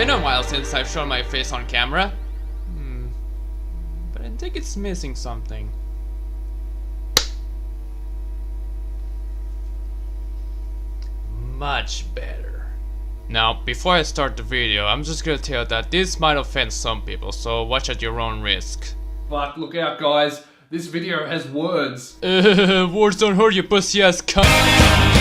been a while since I've shown my face on camera. But I think it's missing something. Much better. Now, before I start the video, I'm just gonna tell you that this might offend some people, so watch at your own risk. Fuck, look out guys, this video has words. Words don't hurt you pussy ass cunt.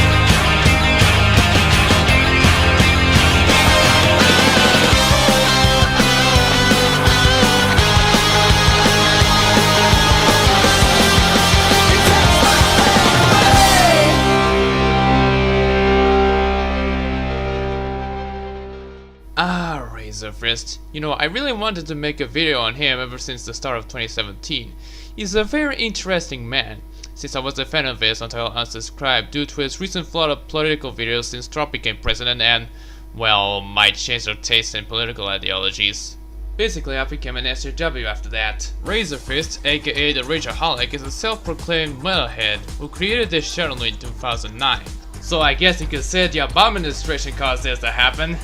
Razorfist. You know, I really wanted to make a video on him ever since the start of 2017. He's a very interesting man, since I was a fan of his until I unsubscribed due to his recent flood of political videos since Trump became president and, well, might change their taste in political ideologies. Basically, I became an SJW after that. Razorfist, aka the Rageaholic, is a self-proclaimed metalhead who created this channel in 2009. So I guess you could say the Obama administration caused this to happen.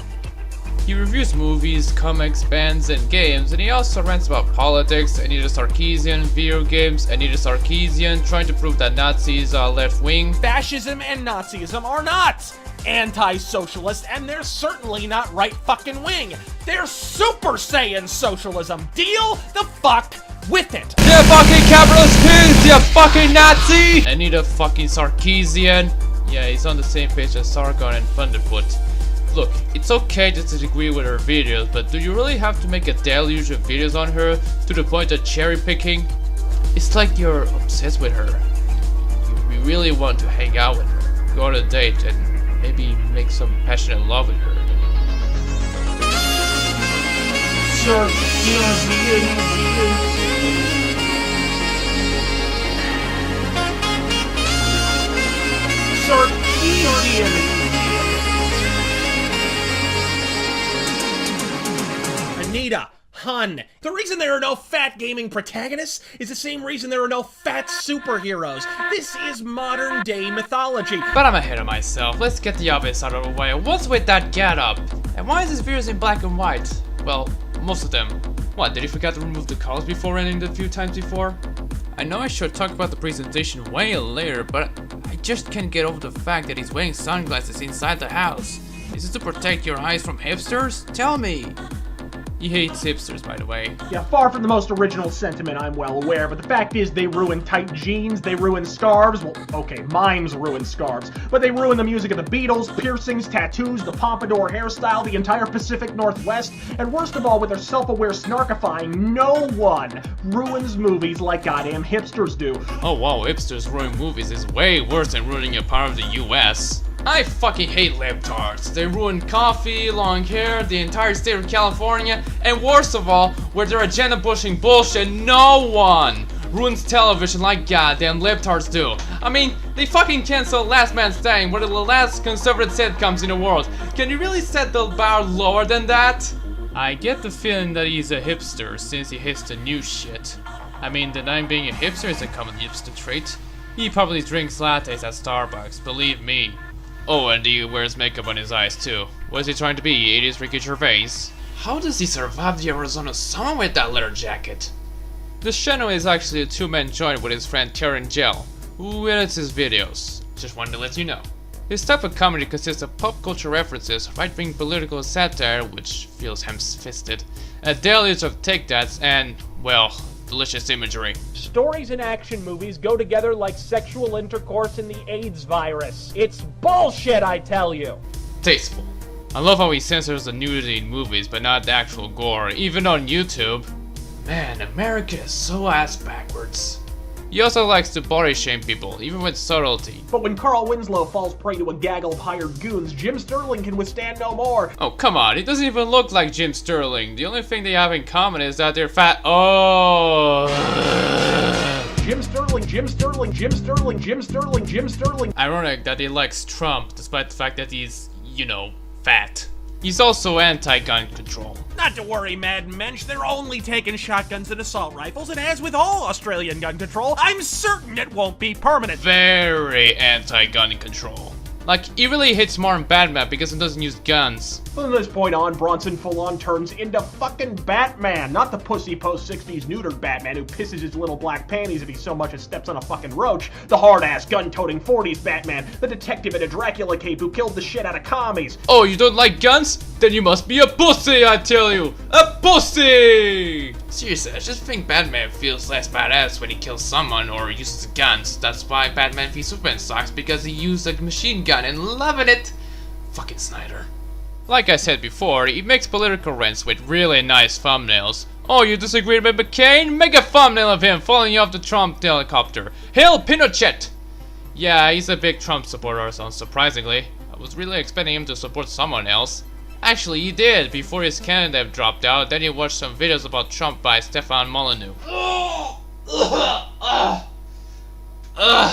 He reviews movies, comics, bands, and games, and he also rants about politics, and either Sarkeesian, video games, and either Sarkeesian, trying to prove that Nazis are left-wing. Fascism and Nazism are not anti-socialist, and they're certainly not right-fucking-wing. They're Super Saiyan socialism. Deal the fuck with it. The fucking capitalist pigs, you fucking Nazi! And either fucking Sarkeesian. Yeah, he's on the same page as Sargon and Thunderfoot. Look, it's okay to disagree with her videos, but do you really have to make a deluge of videos on her to the point of cherry picking? It's like you're obsessed with her. You really want to hang out with her, go on a date, and maybe make some passionate love with her. Anita, hun, the reason there are no fat gaming protagonists is the same reason there are no fat superheroes. This is modern day mythology. But I'm ahead of myself. Let's get the obvious out of the way. What's with that getup? And why is this videos in black and white? Well, most of them. What, did he forget to remove the colors before ending the few times before? I know I should talk about the presentation way later, but I just can't get over the fact that he's wearing sunglasses inside the house. Is it to protect your eyes from hipsters? Tell me! He hates hipsters, by the way. Yeah, far from the most original sentiment, I'm well aware, but the fact is they ruin tight jeans, they ruin scarves, well, okay, mimes ruin scarves, but they ruin the music of the Beatles, piercings, tattoos, the pompadour hairstyle, the entire Pacific Northwest, and worst of all, with their self-aware snarkifying, no one ruins movies like goddamn hipsters do. Oh wow, hipsters ruining movies is way worse than ruining a part of the US. I fucking hate libtards. They ruin coffee, long hair, the entire state of California, and worst of all, with their agenda pushing bullshit, no one ruins television like goddamn libtards do. I mean, they fucking cancel Last Man Standing, one of the last conservative sitcoms in the world. Can you really set the bar lower than that? I get the feeling that he's a hipster since he hates the new shit. I mean, denying being a hipster is a common hipster trait. He probably drinks lattes at Starbucks, believe me. Oh, and he wears makeup on his eyes too. What is he trying to be, 80s Ricky Gervais? How does he survive the Arizona summer with that leather jacket? This channel is actually a two-man joint with his friend Terran Gel, who edits his videos. Just wanted to let you know. His type of comedy consists of pop culture references, right-wing political satire, which feels ham-fisted, a deluge of take-dats, and, well, delicious imagery. Stories and action movies go together like sexual intercourse and the AIDS virus. It's bullshit, I tell you! Tasteful. I love how he censors the nudity in movies, but not the actual gore, even on YouTube. Man, America is so ass backwards. He also likes to body shame people, even with subtlety. But when Carl Winslow falls prey to a gaggle of hired goons, Jim Sterling can withstand no more. Oh, come on, he doesn't even look like Jim Sterling. The only thing they have in common is that they're fat. Oh. Jim Sterling, Jim Sterling, Jim Sterling, Jim Sterling, Jim Sterling. Ironic that he likes Trump, despite the fact that he's, you know, fat. He's also anti-gun control. Not to worry, Mad Mensch, they're only taking shotguns and assault rifles, and as with all Australian gun control, I'm certain it won't be permanent. Very anti-gun control. Like, he really hates modern Batman because he doesn't use guns. From this point on, Bronson full-on turns into fucking Batman, not the pussy post-60s neutered Batman who pisses his little black panties if he so much as steps on a fucking roach, the hard-ass gun-toting 40s Batman, the detective in a Dracula cape who killed the shit out of commies. Oh, you don't like guns? Then you must be a pussy, I tell you! A pussy! Seriously, I just think Batman feels less badass when he kills someone or uses guns. That's why Batman v Superman sucks, because he used a machine gun and loving it. Fucking Snyder. Like I said before, he makes political rants with really nice thumbnails. Oh, you disagree with McCain? Make a thumbnail of him falling off the Trump helicopter. Hail Pinochet! Yeah, he's a big Trump supporter, so unsurprisingly. I was really expecting him to support someone else. Actually, he did, before his candidate dropped out. Then he watched some videos about Trump by Stefan Molyneux.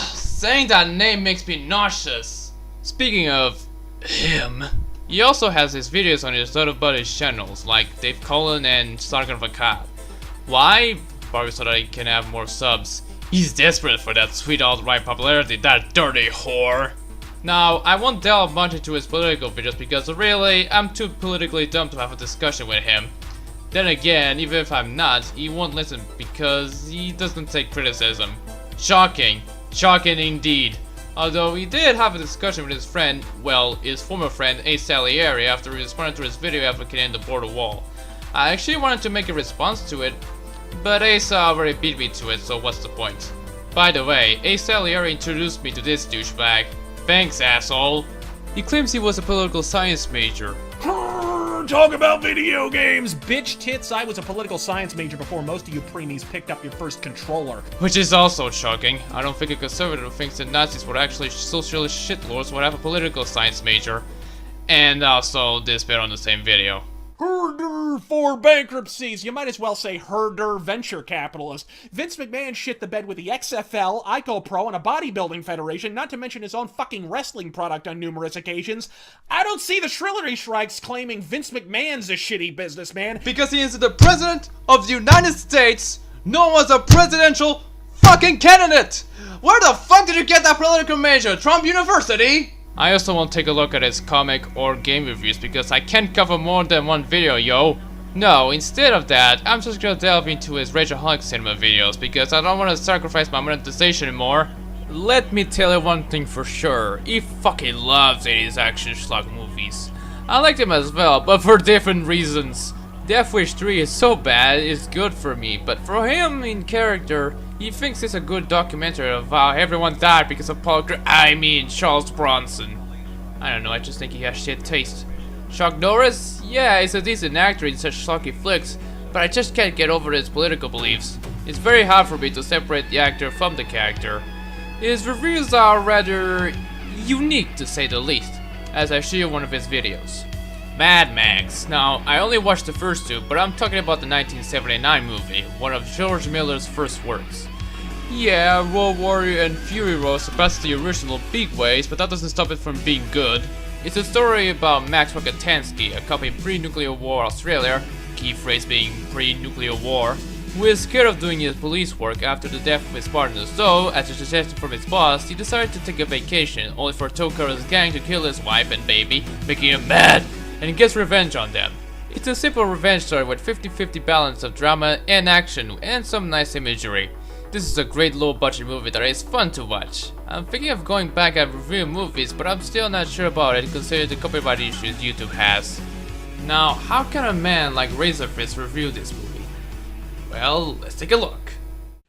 Saying that name makes me nauseous. Speaking of him, he also has his videos on his other buddies' channels, like Dave Cullen and Sargon Vakat. Why? Probably so that he can have more subs. He's desperate for that sweet alt-right popularity, that dirty whore. Now, I won't delve much into his political videos because really, I'm too politically dumb to have a discussion with him. Then again, even if I'm not, he won't listen because he doesn't take criticism. Shocking. Shocking indeed. Although he did have a discussion with his friend, well, his former friend Ace Salieri after he responded to his video advocating the border wall. I actually wanted to make a response to it, but Ace already beat me to it, so what's the point? By the way, Ace Salieri introduced me to this douchebag. Thanks, asshole. He claims he was a political science major. Talk about video games! Bitch tits, I was a political science major before most of you preemies picked up your first controller. Which is also shocking. I don't think a conservative thinks that Nazis were actually socialist shitlords would have a political science major. And also this bit on the same video. Herder for bankruptcies. You might as well say herder venture capitalist. Vince McMahon shit the bed with the XFL, IcoPro, and a bodybuilding federation, not to mention his own fucking wrestling product on numerous occasions. I don't see the Shrillery Shrikes claiming Vince McMahon's a shitty businessman. Because he is the president of the United States, known as a presidential fucking candidate! Where the fuck did you get that political major? Trump University? I also won't take a look at his comic or game reviews because I can't cover more than one video, yo. No, instead of that, I'm just gonna delve into his Rageaholic cinema videos because I don't want to sacrifice my monetization anymore. Let me tell you one thing for sure, he fucking loves 80s action schlock movies. I like them as well, but for different reasons. Death Wish 3 is so bad, it's good for me, but for him in character, he thinks it's a good documentary of how everyone died because of Charles Bronson. I don't know, I just think he has shit taste. Chuck Norris? Yeah, he's a decent actor in such schlocky flicks, but I just can't get over his political beliefs. It's very hard for me to separate the actor from the character. His reviews are rather unique to say the least, as I show you one of his videos. Mad Max. Now, I only watched the first two, but I'm talking about the 1979 movie, one of George Miller's first works. Yeah, Road Warrior and Fury Road surpassed the original big ways, but that doesn't stop it from being good. It's a story about Max Rokatansky, a cop in pre-nuclear war Australia, key phrase being pre-nuclear war, who is scared of doing his police work after the death of his partner, so, as a suggestion from his boss, he decided to take a vacation, only for Tokara's gang to kill his wife and baby, making him mad, and he gets revenge on them. It's a simple revenge story with 50-50 balance of drama and action, and some nice imagery. This is a great low-budget movie that is fun to watch. I'm thinking of going back and reviewing movies, but I'm still not sure about it considering the copyright issues YouTube has. Now, how can a man like Razorfist review this movie? Well, let's take a look.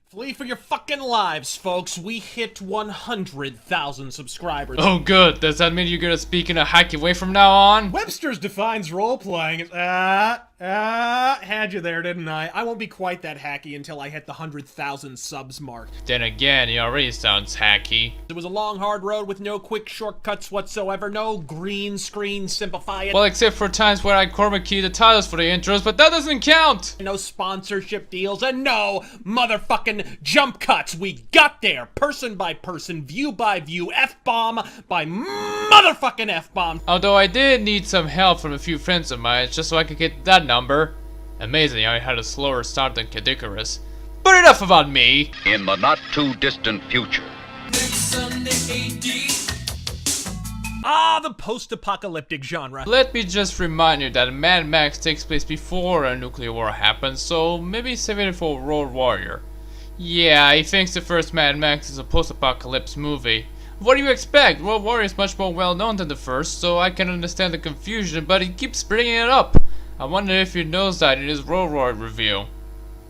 Flee for your fucking lives, folks. We hit 100,000 subscribers. Oh good, does that mean you're gonna speak in a hacky way from now on? Webster's defines role-playing as, had you there, didn't I? I won't be quite that hacky until I hit the 100,000 subs mark. Then again, he already sounds hacky. It was a long, hard road with no quick shortcuts whatsoever, no green screen simplify it. Well, except for times where I chroma key the titles for the intros, but that doesn't count! No sponsorship deals, and no motherfucking jump cuts. We got there, person by person, view by view, F-bomb by motherfucking F-bomb. Although I did need some help from a few friends of mine just so I could get that number. Amazing how I had a slower start than Kadikarus. But enough about me! In the not too distant future. Ah, the post-apocalyptic genre. Let me just remind you that Mad Max takes place before a nuclear war happens, so maybe saving it for Road Warrior. Yeah, he thinks the first Mad Max is a post-apocalypse movie. What do you expect? Road Warrior is much more well known than the first, so I can understand the confusion, but he keeps bringing it up. I wonder if he knows that in his Road Warrior review.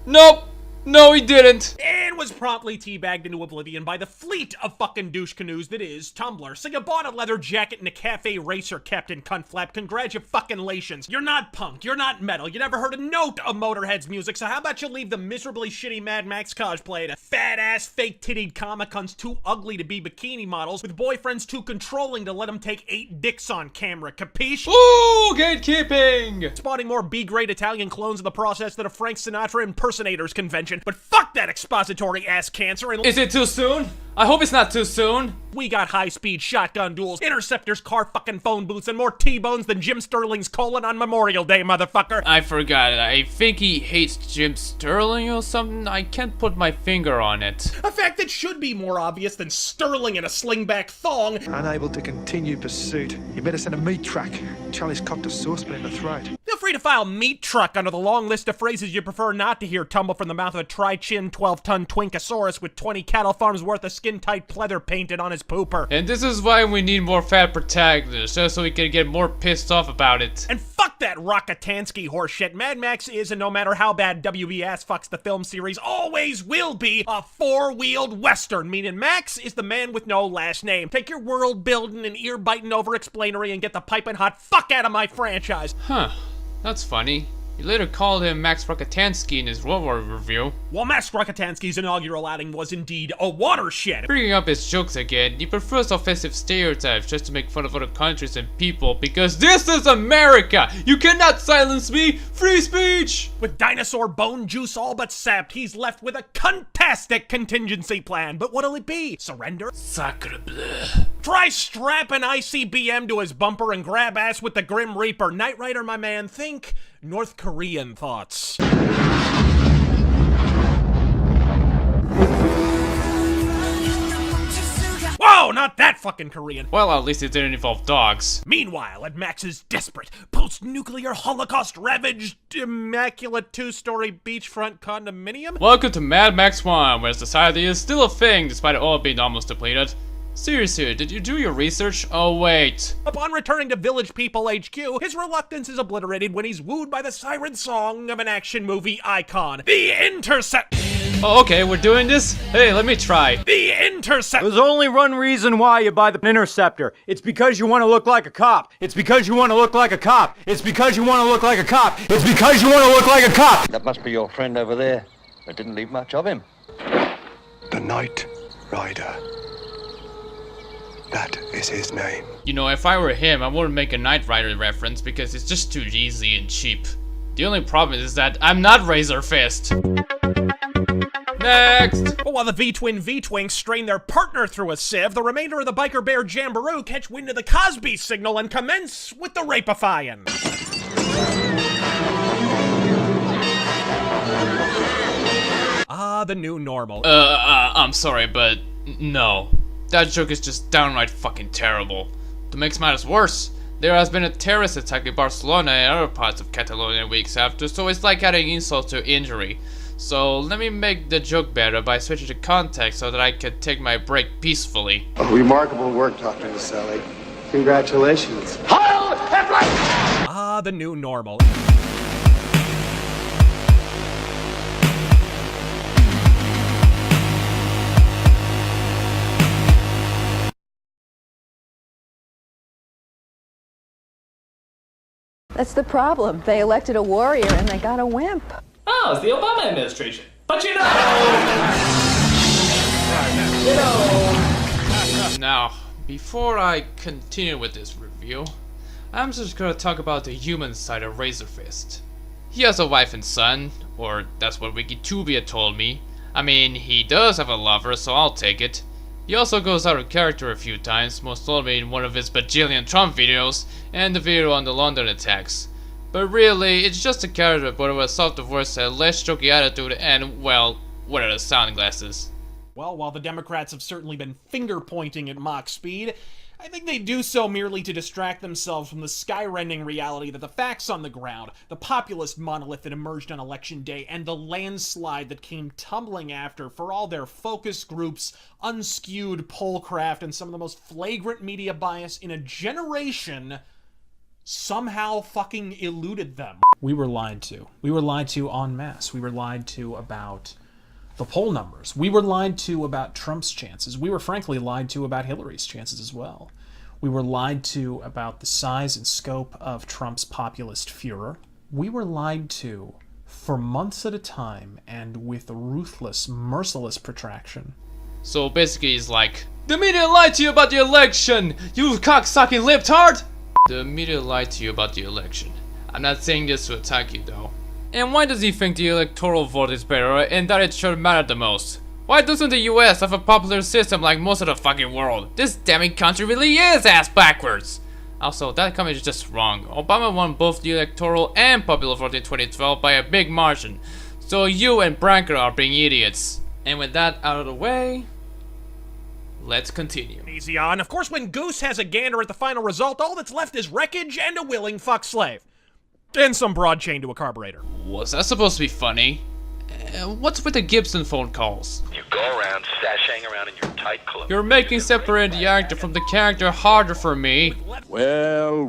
Nope! No, he didn't! And was promptly teabagged into oblivion by the fleet of fucking douche canoes that is Tumblr. So you bought a leather jacket and a cafe racer, Captain Cuntflap. Congratulations. You're not punk, you're not metal, you never heard a note of Motorhead's music, so how about you leave the miserably shitty Mad Max cosplay to fat-ass, fake-tittied comic-cons too ugly to be bikini models with boyfriends too controlling to let them take 8 dicks on camera, capiche? Ooh, gatekeeping! Spawning more B-grade Italian clones in the process than a Frank Sinatra impersonators convention. But fuck that expository ass cancer and— Is it too soon? I hope it's not too soon. We got high-speed shotgun duels, interceptors, car fucking phone booths, and more T-bones than Jim Sterling's colon on Memorial Day, motherfucker. I forgot it. I think he hates Jim Sterling or something. I can't put my finger on it. A fact that should be more obvious than Sterling in a slingback thong. Unable to continue pursuit. You better send a meat truck. Charlie's cocked a saucepan in the throat. Feel free to file meat truck under the long list of phrases you prefer not to hear tumble from the mouth of a tri-chin 12-ton Twinkosaurus with 20 cattle farms worth of skin-tight pleather painted on his pooper. And this is why we need more fat protagonists, just so we can get more pissed off about it. And fuck that Rockatansky horseshit. Mad Max is, and no matter how bad WB ass fucks the film series, always will be a four-wheeled western, meaning Max is the man with no last name. Take your world-building and ear-biting over-explainery and get the piping hot fuck out of my franchise. Huh. That's funny. He later called him Max Rockatansky in his World War review. While Max Rockatansky's inaugural outing was indeed a watershed. Bringing up his jokes again, he prefers offensive stereotypes just to make fun of other countries and people because this is America! You cannot silence me! Free speech! With dinosaur bone juice all but sapped, he's left with a cuntastic contingency plan. But what'll it be? Surrender? Sacre bleu. Try strap an ICBM to his bumper and grab ass with the Grim Reaper. Knight Rider, my man, think North Korean thoughts. Whoa, not that fucking Korean. Well, at least it didn't involve dogs. Meanwhile, at Max's desperate, post-nuclear Holocaust-ravaged, immaculate two-story beachfront condominium. Welcome to Mad Max 1, where society is still a thing despite it all being almost depleted. Seriously, did you do your research? Oh, wait. Upon returning to Village People HQ, his reluctance is obliterated when he's wooed by the siren song of an action movie icon. The Intercept. Oh, okay, we're doing this? Hey, let me try. The Intercept. There's only one reason why you buy the Interceptor. It's because you want to look like a cop. It's because you want to look like a cop. It's because you want to look like a cop. It's because you want to look like a cop. That must be your friend over there. I didn't leave much of him. The Knight Rider. That is his name. You know, if I were him, I wouldn't make a Knight Rider reference because it's just too easy and cheap. The only problem is that I'm not Razorfist. Next! But while the V-Twin V-Twinks strain their partner through a sieve, the remainder of the Biker Bear Jamboree catch wind of the Cosby signal and commence with the rapifying. Ah, the new normal. I'm sorry, but no. That joke is just downright fucking terrible. To make matters worse, there has been a terrorist attack in Barcelona and other parts of Catalonia weeks after, so it's like adding insult to injury. So let me make the joke better by switching to context so that I can take my break peacefully. Remarkable work, Dr. Naselli. Congratulations. Ah, the new normal. That's the problem. They elected a warrior and they got a wimp. Oh, it's the Obama administration. But you know... Now, before I continue with this review, I'm just gonna talk about the human side of Razorfist. He has a wife and son, or that's what Wikitubia told me. I mean, he does have a lover, so I'll take it. He also goes out of character a few times, most notably in one of his bajillion Trump videos, and the video on the London attacks. But really, it's just a character but with a softer voice, a less jokey attitude, and, well, what are the sound glasses? Well, while the Democrats have certainly been finger-pointing at Mach speed, I think they do so merely to distract themselves from the sky-rending reality that the facts on the ground, the populist monolith that emerged on election day, and the landslide that came tumbling after, for all their focus groups, unskewed pollcraft, and some of the most flagrant media bias in a generation, somehow fucking eluded them. We were lied to. We were lied to en masse. We were lied to about the poll numbers. We were lied to about Trump's chances. We were frankly lied to about Hillary's chances as well. We were lied to about the size and scope of Trump's populist furor. We were lied to for months at a time and with ruthless, merciless protraction. So basically he's like, the media lied to you about the election, you cock-sucking libtard! The media lied to you about the election. I'm not saying this to attack you though. And why does he think the electoral vote is better and that it should matter the most? Why doesn't the US have a popular system like most of the fucking world? This damn country really is ass backwards! Also, that comment is just wrong. Obama won both the electoral and popular vote in 2012 by a big margin. So you and Branco are being idiots. And with that out of the way, let's continue. Easy on. Of course, when Goose has a gander at the final result, all that's left is wreckage and a willing fuck slave. And some broad chain to a carburetor. Was that supposed to be funny? What's with the Gibson phone calls? You go around sashaying around in your tight clothes. You're making separating the actor from the character harder for me. Well.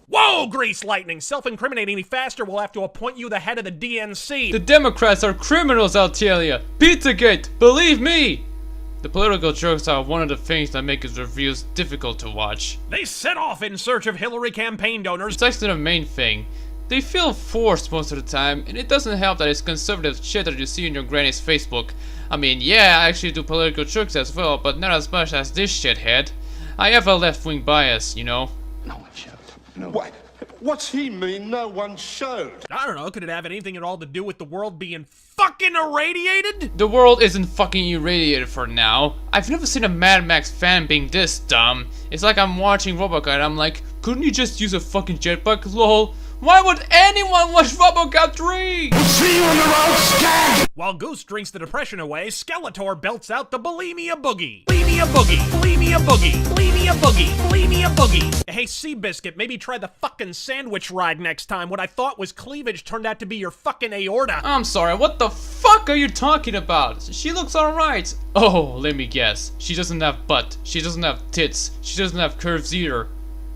Whoa, Grease Lightning! Self-incriminating any faster, we'll have to appoint you the head of the DNC. The Democrats are criminals, I'll tell ya. Pizzagate, believe me! The political jokes are one of the things that make his reviews difficult to watch. They set off in search of Hillary campaign donors. It's actually the main thing. They feel forced most of the time, and it doesn't help that it's conservative shit that you see in your granny's Facebook. I mean, yeah, I actually do political jokes as well, but not as much as this shithead. I have a left-wing bias, you know. No one showed. No. What's he mean no one showed? I don't know, could it have anything at all to do with the world being fucking irradiated? The world isn't fucking irradiated for now. I've never seen a Mad Max fan being this dumb. It's like I'm watching Robocop and I'm like, couldn't you just use a fucking jetpack, lol? Why would anyone watch Robocop 3? We'll see you on the road, Skag! While Goose drinks the depression away, Skeletor belts out the bulimia boogie. Bulimia boogie, bulimia boogie, bulimia boogie, bulimia boogie. Hey, Seabiscuit, maybe try the fucking sandwich ride next time. What I thought was cleavage turned out to be your fucking aorta. I'm sorry, what the fuck are you talking about? She looks alright. Oh, let me guess. She doesn't have butt, she doesn't have tits, she doesn't have curves either.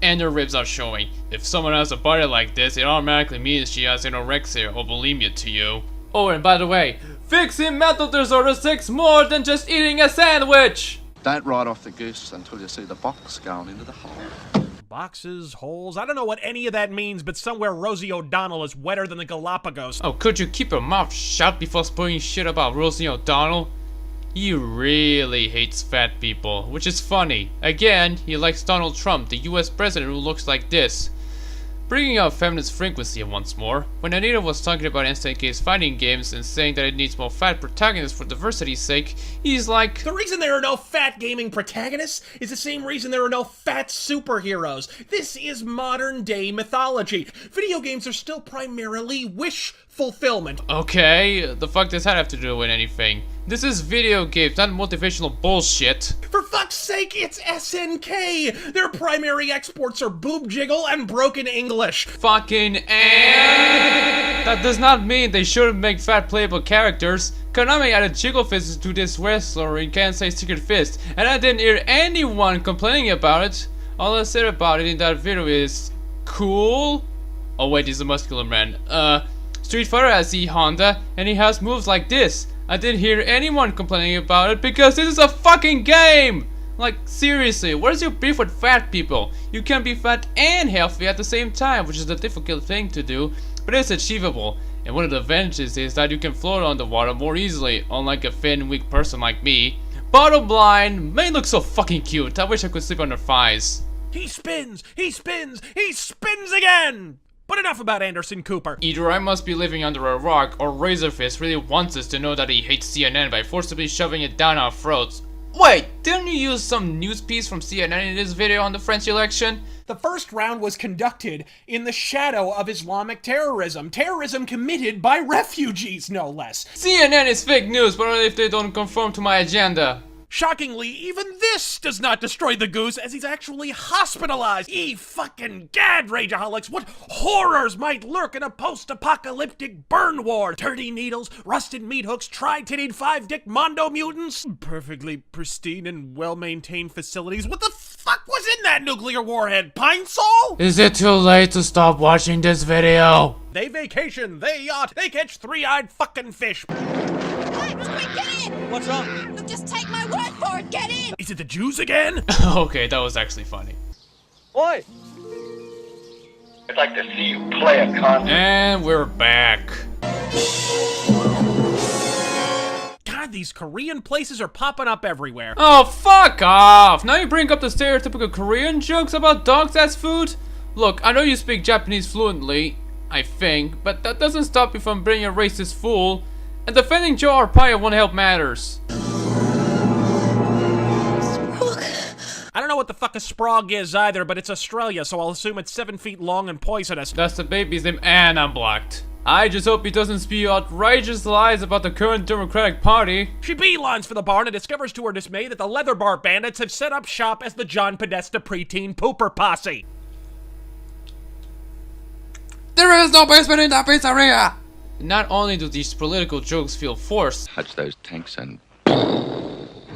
And her ribs are showing. If someone has a body like this, it automatically means she has anorexia or bulimia to you. Oh, and by the way, fixing mental disorders takes more than just eating a sandwich! Don't ride off the goose until you see the box going into the hole. Boxes, holes, I don't know what any of that means, but somewhere Rosie O'Donnell is wetter than the Galapagos. Oh, could you keep your mouth shut before spoiling shit about Rosie O'Donnell? He really hates fat people, which is funny. Again, he likes Donald Trump, the US president who looks like this. Bringing up feminist frequency once more, when Anita was talking about SNK's fighting games and saying that it needs more fat protagonists for diversity's sake, he's like, the reason there are no fat gaming protagonists is the same reason there are no fat superheroes. This is modern day mythology. Video games are still primarily wish fulfillment. Okay, the fuck does that have to do with anything? This is video games, not motivational bullshit. For fuck's sake, it's SNK! Their primary exports are boob jiggle and broken English. Fucking and that does not mean they shouldn't make fat playable characters. Konami added jiggle fists to this wrestler in Kansai Secret Fist, and I didn't hear anyone complaining about it. All I said about it in that video is cool. Oh wait, he's a muscular man. Street Fighter has E-Honda, and he has moves like this. I didn't hear anyone complaining about it because this is a fucking game! Like, seriously, where's your beef with fat people? You can be fat and healthy at the same time, which is a difficult thing to do, but it's achievable. And one of the advantages is that you can float on the water more easily, unlike a thin, weak person like me. Bottom line, May looks so fucking cute, I wish I could sleep on her thighs. He spins! He spins! He spins again! But enough about Anderson Cooper. Either I must be living under a rock, or Razorfist really wants us to know that he hates CNN by forcibly shoving it down our throats. Wait, didn't you use some news piece from CNN in this video on the French election? The first round was conducted in the shadow of Islamic terrorism. Terrorism committed by refugees, no less. CNN is fake news, but only if they don't conform to my agenda. Shockingly, even this does not destroy the goose, as he's actually hospitalized. Fucking gad, Rageaholics, what horrors might lurk in a post-apocalyptic burn ward? Dirty needles, rusted meat hooks, tri-tittied five-dick mondo mutants, perfectly pristine and well-maintained facilities. What the fuck was in that nuclear warhead, Pine Sol? Is it too late to stop watching this video? They vacation, they yacht, they catch three-eyed fucking fish. Quick, get in! What's up? Look, just take my word for it, get in! Is it the Jews again? Okay, that was actually funny. Oi! I'd like to see you play a concert. And we're back. God, these Korean places are popping up everywhere. Oh, fuck off! Now you bring up the stereotypical Korean jokes about dogs as food? Look, I know you speak Japanese fluently, I think, but that doesn't stop you from being a racist fool. And defending Joe Arpaio won't help matters. I don't know what the fuck a sprog is either, but it's Australia, so I'll assume it's 7 feet long and poisonous. That's the baby's name, and I'm blocked. I just hope he doesn't spew outrageous lies about the current Democratic Party. She beelines for the barn and discovers to her dismay that the Leather Bar Bandits have set up shop as the John Podesta preteen pooper posse. There is no basement in that pizzeria! Not only do these political jokes feel forced, Touch those tanks and...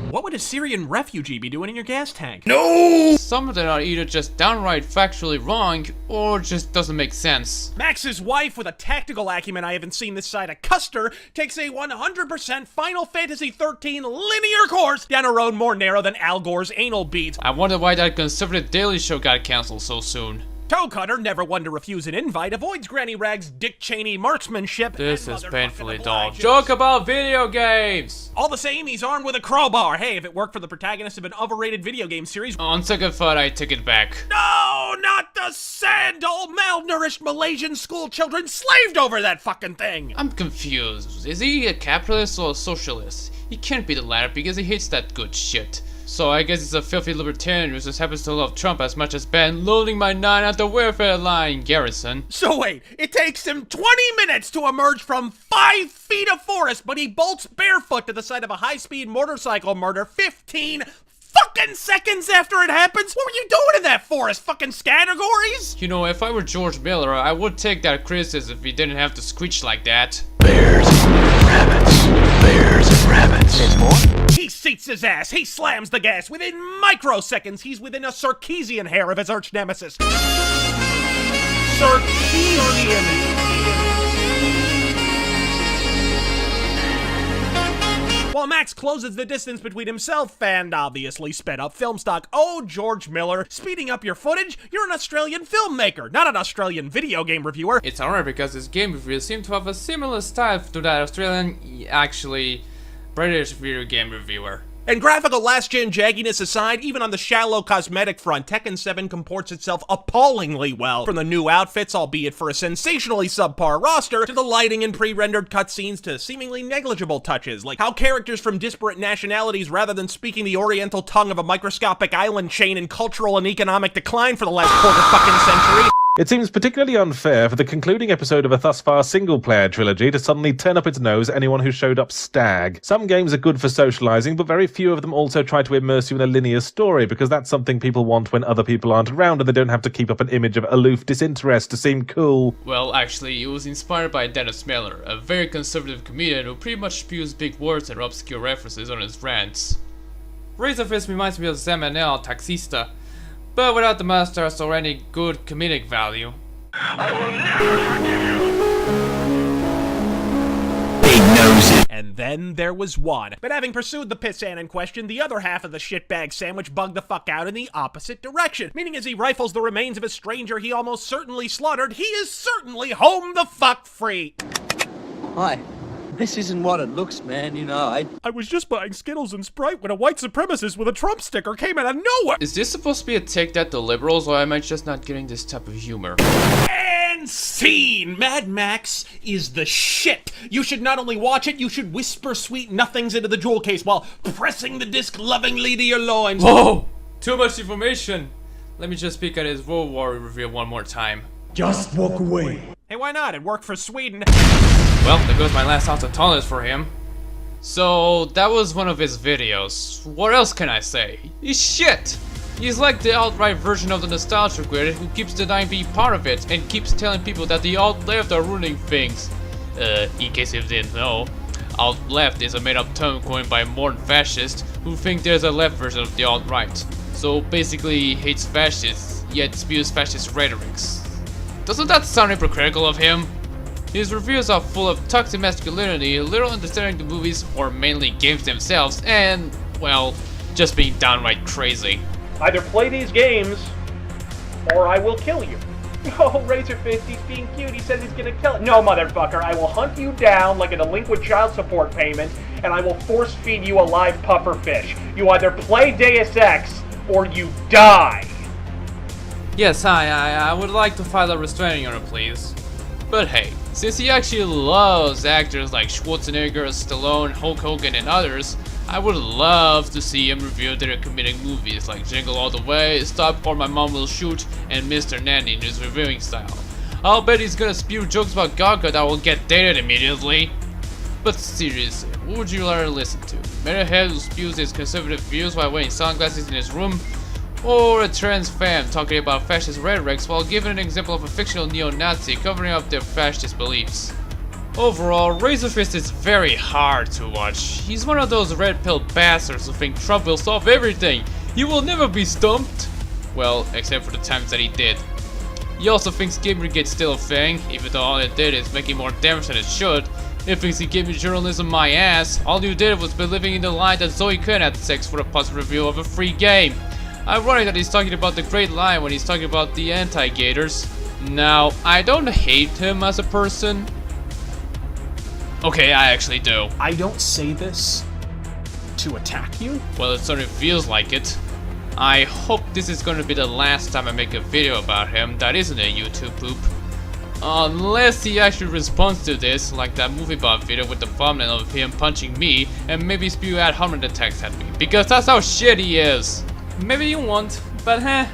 What would a Syrian refugee be doing in your gas tank? no! Some of them are either just downright factually wrong, or just doesn't make sense. Max's wife, with a tactical acumen I haven't seen this side of Custer, takes a 100% Final Fantasy XIII linear course down a road more narrow than Al Gore's anal beads. I wonder why that conservative Daily Show got cancelled so soon. Toe Cutter, never one to refuse an invite, avoids Granny Rag's Dick Cheney marksmanship. This is painfully dull. Joke about video games! All the same, he's armed with a crowbar. Hey, if it worked for the protagonist of an overrated video game series... On second thought, I take it back. No, not the sandal! Malnourished Malaysian school children slaved over that fucking thing! I'm confused. Is he a capitalist or a socialist? He can't be the latter because he hates that good shit. So I guess he's a filthy libertarian who just happens to love Trump as much as Ben loading my 9 at the welfare line garrison. So wait, it takes him 20 minutes to emerge from 5 feet of forest, but he bolts barefoot to the site of a high-speed motorcycle murder 15 fucking seconds after it happens? What were you doing in that forest, fucking categories? You know, if I were George Miller, I would take that criticism if he didn't have to screech like that. Bears, rabbits, bears and rabbits. There's more? He seats his ass, he slams the gas. Within microseconds, he's within a Sarkeesian hair of his arch nemesis. Sarkeesian. While Max closes the distance between himself and obviously sped up film stock. Oh, George Miller, speeding up your footage? You're an Australian filmmaker, not an Australian video game reviewer. It's ironic because his game reviews seem to have a similar style to that Australian, actually, British video game reviewer. And graphical last-gen jagginess aside, even on the shallow cosmetic front, Tekken 7 comports itself appallingly well. From the new outfits, albeit for a sensationally subpar roster, to the lighting and pre-rendered cutscenes, to seemingly negligible touches, like how characters from disparate nationalities, rather than speaking the oriental tongue of a microscopic island chain in cultural and economic decline for the last quarter fucking century. It seems particularly unfair for the concluding episode of a thus far single-player trilogy to suddenly turn up its nose at anyone who showed up stag. Some games are good for socializing, but very few of them also try to immerse you in a linear story, because that's something people want when other people aren't around and they don't have to keep up an image of aloof disinterest to seem cool. Well, actually, it was inspired by Dennis Miller, a very conservative comedian who pretty much spews big words and obscure references on his rants. Razorfist reminds me of Zemanel Taxista, but without the mustache or any good comedic value. I will never forgive you. Big nose. And then there was one. But having pursued the pissant in question, the other half of the shitbag sandwich bugged the fuck out in the opposite direction. Meaning as he rifles the remains of a stranger he almost certainly slaughtered, he is certainly home the fuck free. Hi. This isn't what it looks, man, you know, I was just buying Skittles and Sprite when a white supremacist with a Trump sticker came out of nowhere! Is this supposed to be a take at the liberals, or am I just not getting this type of humor? And scene! Mad Max is the shit! You should not only watch it, you should whisper sweet nothings into the jewel case while pressing the disc lovingly to your loins. Whoa! Too much information! Let me just peek at his World War review one more time. Just walk away. Hey, why not? It worked for Sweden. Well, there goes my last ounce of tolerance for him. So that was one of his videos. What else can I say? He's shit! He's like the alt-right version of the nostalgia grid who keeps denying being part of it and keeps telling people that the alt-left are ruining things. In case you didn't know, alt-left is a made-up term coined by modern fascists who think there's a left version of the alt-right. So basically he hates fascists, yet spews fascist rhetorics. Doesn't that sound hypocritical of him? His reviews are full of toxic masculinity, little understanding the movies or mainly games themselves, and, well, just being downright crazy. Either play these games, or I will kill you. Oh, Razorfist, he's being cute. He says he's gonna kill it. No, motherfucker, I will hunt you down like a delinquent child support payment, and I will force feed you a live puffer fish. You either play Deus Ex, or you die. Yes, hi, I would like to file a restraining order, please. But hey, since he actually loves actors like Schwarzenegger, Stallone, Hulk Hogan, and others, I would love to see him review their comedic movies like Jingle All the Way, Stop or My Mom Will Shoot, and Mr. Nanny in his reviewing style. I'll bet he's gonna spew jokes about Gaga that will get dated immediately. But seriously, what would you rather listen to? Metalhead who spews his conservative views while wearing sunglasses in his room? Or a trans fan talking about fascist rhetorics while giving an example of a fictional neo-Nazi covering up their fascist beliefs? Overall, Razorfist is very hard to watch. He's one of those red-pilled bastards who think Trump will solve everything. He will never be stumped. Well, except for the times that he did. He also thinks Gamergate's still a thing, even though all it did is making more damage than it should. He thinks he gave me journalism my ass. All you did was believing in the lie that Zoe Quinn had sex for a positive review of a free game. Ironic that he's talking about the Great Lie when he's talking about the anti-gators. Now, I don't hate him as a person. Okay, I actually do. I don't say this to attack you. Well, it certainly feels like it. I hope this is going to be the last time I make a video about him that isn't a YouTube poop. Unless he actually responds to this, like that movie bot video with the thumbnail of him punching me and maybe spew ad hominem attacks at me, because that's how shit he is. Maybe you won't, but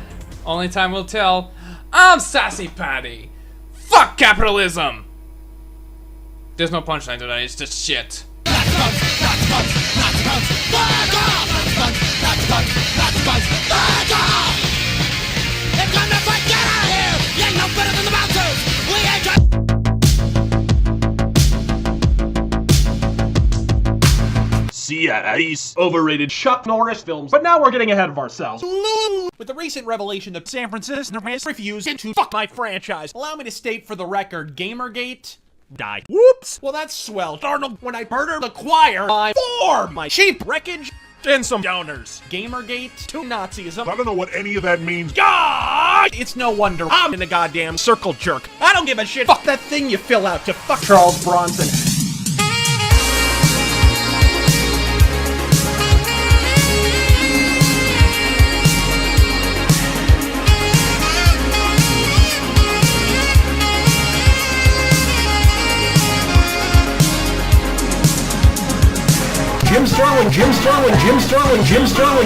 only time will tell. I'm Sassy Patty. Fuck capitalism! There's no punchline to that, it's just shit. CI's overrated Chuck Norris films, but now we're getting ahead of ourselves. With the recent revelation that San Francisco has refused to fuck my franchise, allow me to state for the record, Gamergate died. Whoops! Well, that's swell. Darnold, when I murdered the choir, I formed my sheep wreckage and some donors. Gamergate to Nazism. I don't know what any of that means. God! It's no wonder I'm in a goddamn circle jerk. I don't give a shit. Fuck that thing you fill out to fuck Charles Bronson. Jim Sterling, Jim Sterling, Jim Sterling, Jim Sterling.